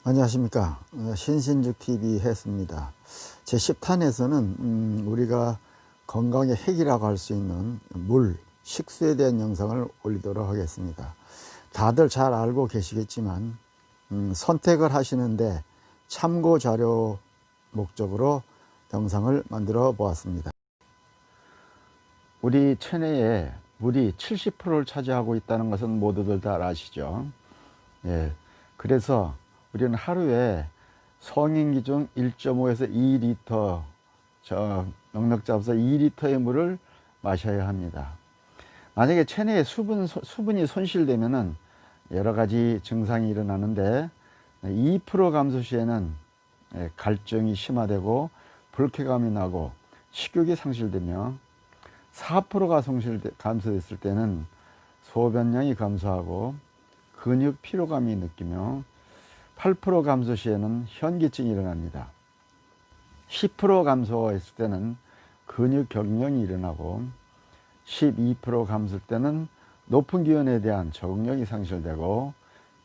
안녕하십니까. 신신죽TV 해수입니다. 제 10탄에서는 우리가 건강의 핵이라고 할 수 있는 물, 식수에 대한 영상을 올리도록 하겠습니다. 다들 잘 알고 계시겠지만 선택을 하시는데 참고 자료 목적으로 영상을 만들어 보았습니다. 우리 체내에 물이 70%를 차지하고 있다는 것은 모두들 다 아시죠. 그래서 우리는 하루에 성인 기준 1.5에서 2리터, 넉넉 잡아서 2리터의 물을 마셔야 합니다. 만약에 체내에 수분이 손실되면은 여러 가지 증상이 일어나는데 2% 감소 시에는 갈증이 심화되고 불쾌감이 나고 식욕이 상실되며 4%가 감소됐을 때는 소변량이 감소하고 근육 피로감이 느끼며 8% 감소 시에는 현기증이 일어납니다. 10% 감소했을 때는 근육 경련이 일어나고 12% 감소할 때는 높은 기온에 대한 적응력이 상실되고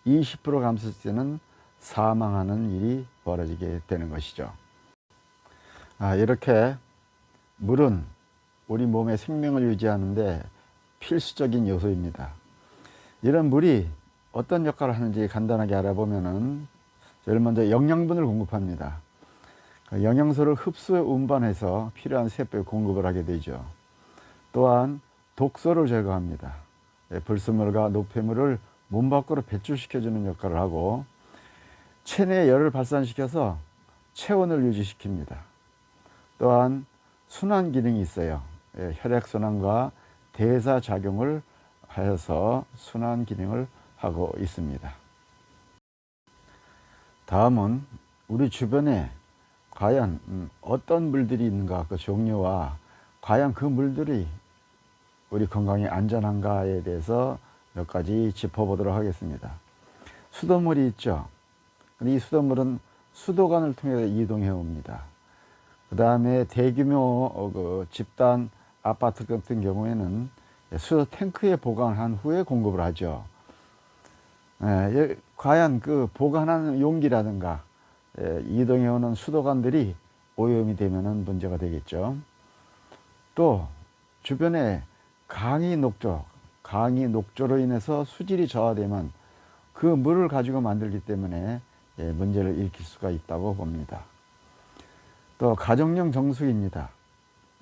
20% 감소했을 때는 사망하는 일이 벌어지게 되는 것이죠. 이렇게 물은 우리 몸의 생명을 유지하는데 필수적인 요소입니다. 이런 물이 어떤 역할을 하는지 간단하게 알아보면은 제일 먼저 영양분을 공급합니다. 영양소를 흡수해 운반해서 필요한 세포에 공급을 하게 되죠. 또한 독소를 제거합니다. 불순물과 노폐물을 몸 밖으로 배출시켜주는 역할을 하고 체내에 열을 발산시켜서 체온을 유지시킵니다. 또한 순환 기능이 있어요. 혈액순환과 대사작용을 하여서 순환 기능을 하고 있습니다. 다음은 우리 주변에 과연 어떤 물들이 있는가, 그 종류와 과연 그 물들이 우리 건강에 안전한가에 대해서 몇 가지 짚어보도록 하겠습니다. 수돗물이 있죠. 근데 이 수돗물은 수도관을 통해 이동해 옵니다. 그 다음에 대규모 집단 아파트 같은 경우에는 수도 탱크에 보관한 후에 공급을 하죠. 과연 그 보관하는 용기라든가 이동해 오는 수도관들이 오염이 되면 문제가 되겠죠. 또 주변에 강이 녹조로 인해서 수질이 저하되면 그 물을 가지고 만들기 때문에 문제를 일으킬 수가 있다고 봅니다. 또 가정용 정수기입니다.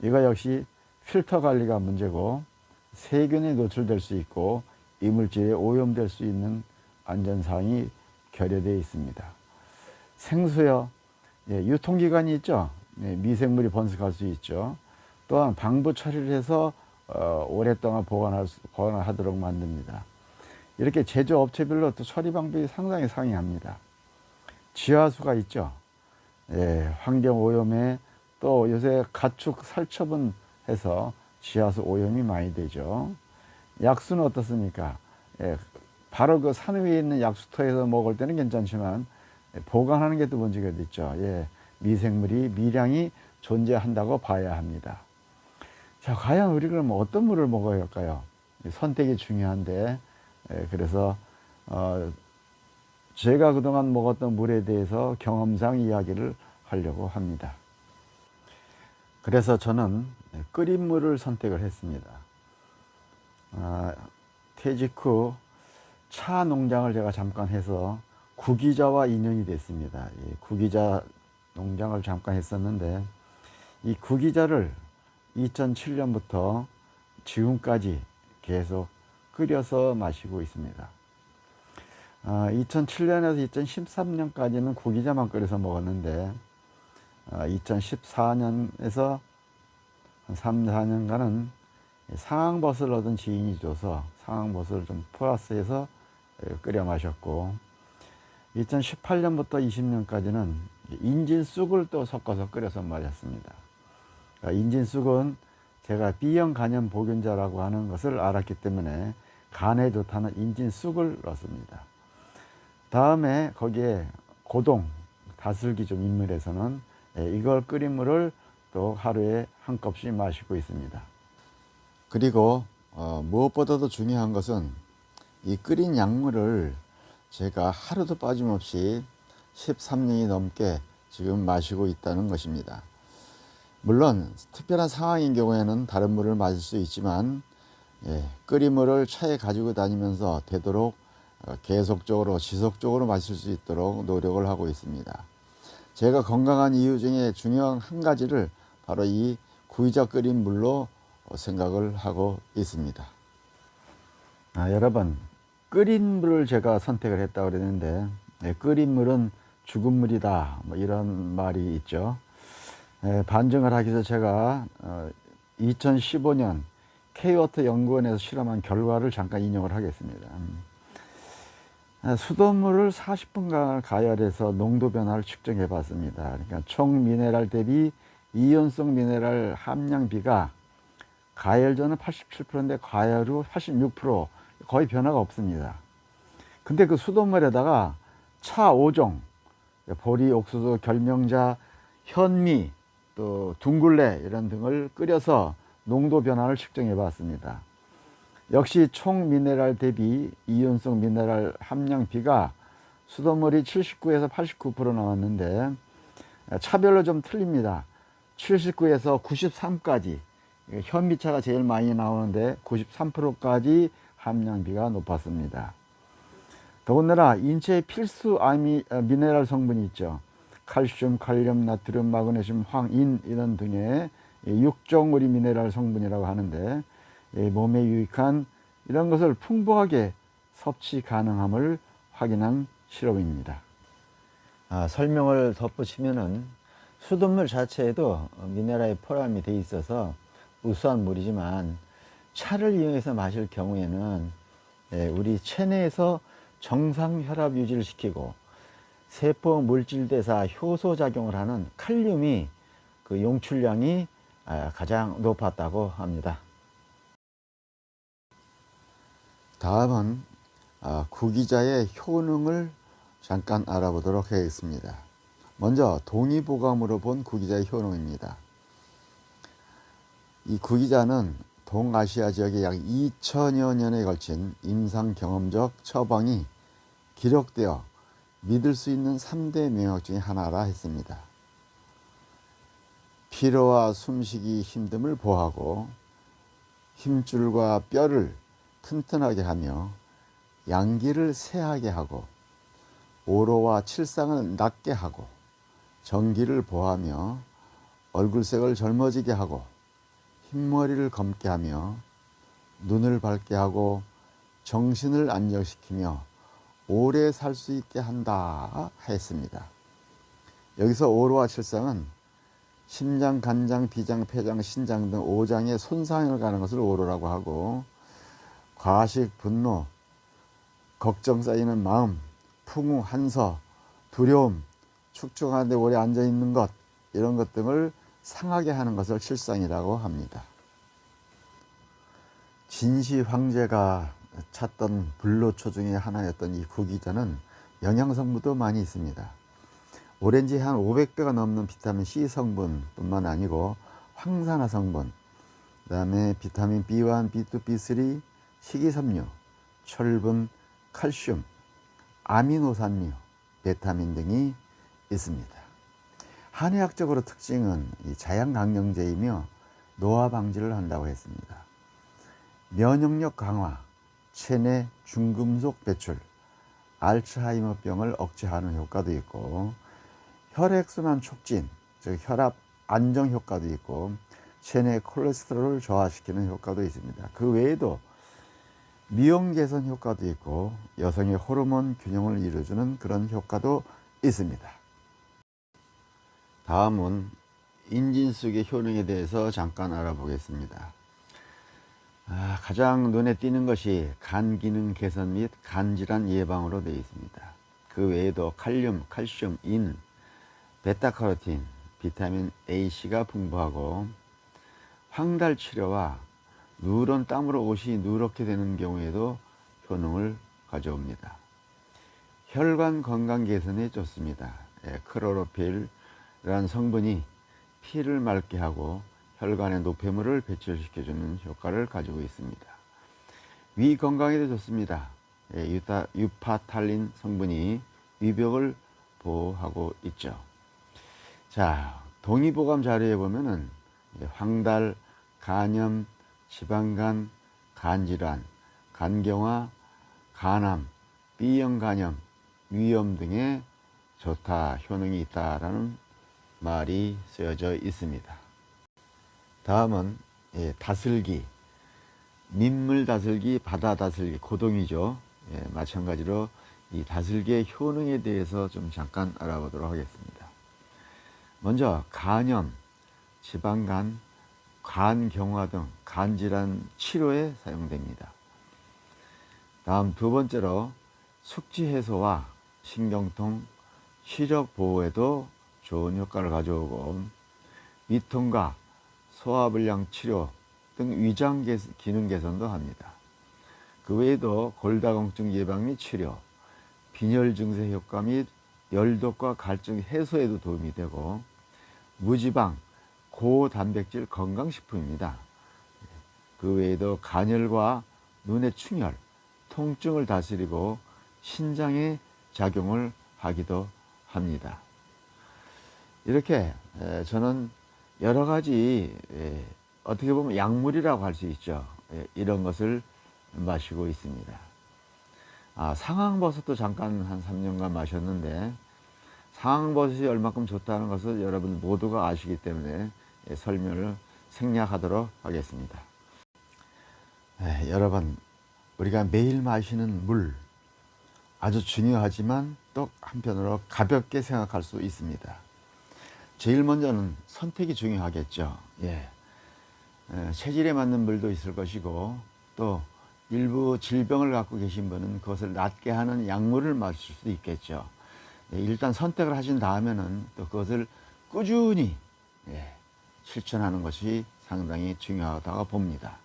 이거 역시 필터 관리가 문제고 세균에 노출될 수 있고 이물질에 오염될 수 있는 안전사항이 결여되어 있습니다. 생수요, 유통기간이 있죠. 미생물이 번식할 수 있죠. 또한 방부 처리를 해서 오랫동안 보관하도록 만듭니다. 이렇게 제조업체별로 또 처리 방법이 상당히 상이합니다. 지하수가 있죠. 환경 오염에 또 요새 가축 살처분 해서 지하수 오염이 많이 되죠. 약수는 어떻습니까? 바로 그 산 위에 있는 약수터에서 먹을 때는 괜찮지만 보관하는 게 또 문제가 있죠. 미생물이 미량이 존재한다고 봐야 합니다. 자, 과연 우리 그럼 어떤 물을 먹어야 할까요? 선택이 중요한데, 그래서 제가 그동안 먹었던 물에 대해서 경험상 이야기를 하려고 합니다. 그래서 저는 끓인 물을 선택을 했습니다. 퇴직 후 차 농장을 제가 잠깐 해서 구기자와 인연이 됐습니다. 구기자 농장을 잠깐 했었는데 이 구기자를 2007년부터 지금까지 계속 끓여서 마시고 있습니다. 2007년에서 2013년까지는 구기자만 끓여서 먹었는데 2014년에서 3, 4년간은 상황버섯을 얻은 지인이 줘서 상황버섯을 좀 플러스해서 끓여 마셨고 2018년부터 20년까지는 인진쑥을 또 섞어서 끓여서 마셨습니다. 인진쑥은 제가 B형 간염 보균자라고 하는 것을 알았기 때문에 간에 좋다는 인진쑥을 넣었습니다. 다음에 거기에 고동, 다슬기 좀 인물에서는 이걸 끓인 물을 또 하루에 한 컵씩 마시고 있습니다. 그리고 무엇보다도 중요한 것은 이 끓인 약물을 제가 하루도 빠짐없이 13년이 넘게 지금 마시고 있다는 것입니다. 물론 특별한 상황인 경우에는 다른 물을 마실 수 있지만 끓인 물을 차에 가지고 다니면서 되도록 계속적으로 지속적으로 마실 수 있도록 노력을 하고 있습니다. 제가 건강한 이유 중에 중요한 한 가지를 바로 이 구기자 끓인 물로 생각을 하고 있습니다. 여러분, 끓인 물을 제가 선택을 했다고 그랬는데 끓인 물은 죽은 물이다 뭐 이런 말이 있죠. 반증을 하기 위해서 제가 2015년 K워터 연구원에서 실험한 결과를 잠깐 인용을 하겠습니다. 수돗물을 40분간 가열해서 농도 변화를 측정해 봤습니다. 그러니까 총 미네랄 대비 이온성 미네랄 함량비가 가열 전은 87%인데 가열 후 86%, 거의 변화가 없습니다. 근데 그 수돗물에다가 차 5종, 보리, 옥수수, 결명자, 현미, 또 둥글레 이런 등을 끓여서 농도 변화를 측정해 봤습니다. 역시 총 미네랄 대비 이온성 미네랄 함량비가 수돗물이 79에서 89% 나왔는데 차별로 좀 틀립니다. 79에서 93까지, 현미차가 제일 많이 나오는데 93%까지 함량비가 높았습니다. 더군다나 인체의 필수 미네랄 성분이 있죠. 칼슘, 칼륨, 나트륨, 마그네슘, 황, 인 이런 등의 육종우리 미네랄 성분이라고 하는데 몸에 유익한 이런 것을 풍부하게 섭취 가능함을 확인한 실험입니다. 설명을 덧붙이면은 수돗물 자체에도 미네랄이 포함이 되어 있어서 우수한 물이지만 차를 이용해서 마실 경우에는 우리 체내에서 정상 혈압 유지를 시키고 세포 물질 대사 효소 작용을 하는 칼륨이 그 용출량이 가장 높았다고 합니다. 다음은 구기자의 효능을 잠깐 알아보도록 하겠습니다. 먼저 동의보감으로 본 구기자의 효능입니다. 이 구기자는 동아시아 지역에 약 2000여 년에 걸친 임상 경험적 처방이 기록되어 믿을 수 있는 3대 명약 중에 하나라 했습니다. 피로와 숨쉬기 힘듦을 보호하고 힘줄과 뼈를 튼튼하게 하며 양기를 쇠하게 하고 오로와 칠상을 낫게 하고 정기를 보호하며 얼굴색을 젊어지게 하고 흰머리를 검게 하며 눈을 밝게 하고 정신을 안정시키며 오래 살 수 있게 한다 했습니다. 여기서 오로와 칠상은 심장, 간장, 비장, 폐장, 신장 등 5장의 손상을 가는 것을 오로라고 하고 과식, 분노, 걱정 쌓이는 마음, 풍우, 한서, 두려움, 축축한데 오래 앉아있는 것 이런 것 등을 상하게 하는 것을 칠상이라고 합니다. 진시 황제가 찾던 불로초 중에 하나였던 이 구기자는 영양성분도 많이 있습니다. 오렌지 한 500배가 넘는 비타민 C 성분 뿐만 아니고 황산화 성분, 그 다음에 비타민 B1, B2, B3, 식이섬유, 철분, 칼슘, 아미노산류, 베타민 등이 있습니다. 한의학적으로 특징은 이 자양강령제이며 노화 방지를 한다고 했습니다. 면역력 강화, 체내 중금속 배출, 알츠하이머병을 억제하는 효과도 있고 혈액순환 촉진, 즉 혈압 안정 효과도 있고 체내 콜레스테롤을 저하시키는 효과도 있습니다. 그 외에도 미용 개선 효과도 있고 여성의 호르몬 균형을 이루어주는 그런 효과도 있습니다. 다음은 인진숙의 효능에 대해서 잠깐 알아보겠습니다. 가장 눈에 띄는 것이 간 기능 개선 및 간질환 예방으로 되어 있습니다. 그 외에도 칼륨, 칼슘, 인, 베타카로틴, 비타민 A, C가 풍부하고 황달 치료와 누런 땀으로 옷이 누렇게 되는 경우에도 효능을 가져옵니다. 혈관 건강 개선에 좋습니다. 크로로필이라는 성분이 피를 맑게 하고 혈관의 노폐물을 배출시켜주는 효과를 가지고 있습니다. 위 건강에도 좋습니다. 유파탈린 성분이 위벽을 보호하고 있죠. 자, 동의보감 자료에 보면은 황달, 간염, 지방간, 간질환, 간경화, 간암, B형 간염, 위염 등에 좋다, 효능이 있다라는 말이 쓰여져 있습니다. 다음은 다슬기, 민물 다슬기, 바다 다슬기, 고동이죠. 마찬가지로 이 다슬기의 효능에 대해서 좀 잠깐 알아보도록 하겠습니다. 먼저 간염, 지방간, 간경화 등 간질환 치료에 사용됩니다. 다음 두 번째로 숙취 해소와 신경통, 시력 보호에도 좋은 효과를 가져오고 위통과 소화불량 치료 등 위장 기능 개선도 합니다. 그 외에도 골다공증 예방 및 치료, 빈혈 증세 효과 및 열독과 갈증 해소에도 도움이 되고 무지방, 고단백질 건강식품입니다. 그 외에도 간혈과 눈의 충혈, 통증을 다스리고 신장에 작용을 하기도 합니다. 이렇게 저는 여러 가지 어떻게 보면 약물이라고 할 수 있죠. 이런 것을 마시고 있습니다. 상황버섯도 잠깐 한 3년간 마셨는데 상황버섯이 얼마큼 좋다는 것을 여러분 모두가 아시기 때문에 설명을 생략하도록 하겠습니다. 여러분, 우리가 매일 마시는 물 아주 중요하지만 또 한편으로 가볍게 생각할 수 있습니다. 제일 먼저는 선택이 중요하겠죠. 체질에 맞는 물도 있을 것이고 또 일부 질병을 갖고 계신 분은 그것을 낫게 하는 약물을 마실 수도 있겠죠. 일단 선택을 하신 다음에는 또 그것을 꾸준히 실천하는 것이 상당히 중요하다고 봅니다.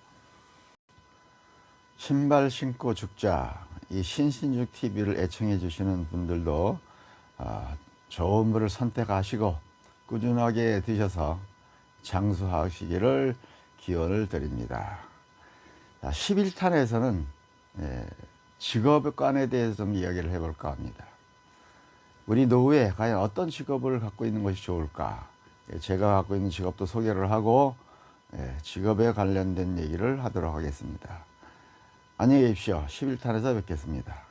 신발 신고 죽자, 이 신신죽 TV를 애청해 주시는 분들도 좋은 물을 선택하시고 꾸준하게 드셔서 장수하시기를 기원을 드립니다. 11탄에서는 직업관에 대해서 좀 이야기를 해볼까 합니다. 우리 노후에 과연 어떤 직업을 갖고 있는 것이 좋을까? 제가 갖고 있는 직업도 소개를 하고 직업에 관련된 얘기를 하도록 하겠습니다. 안녕히 계십시오. 11탄에서 뵙겠습니다.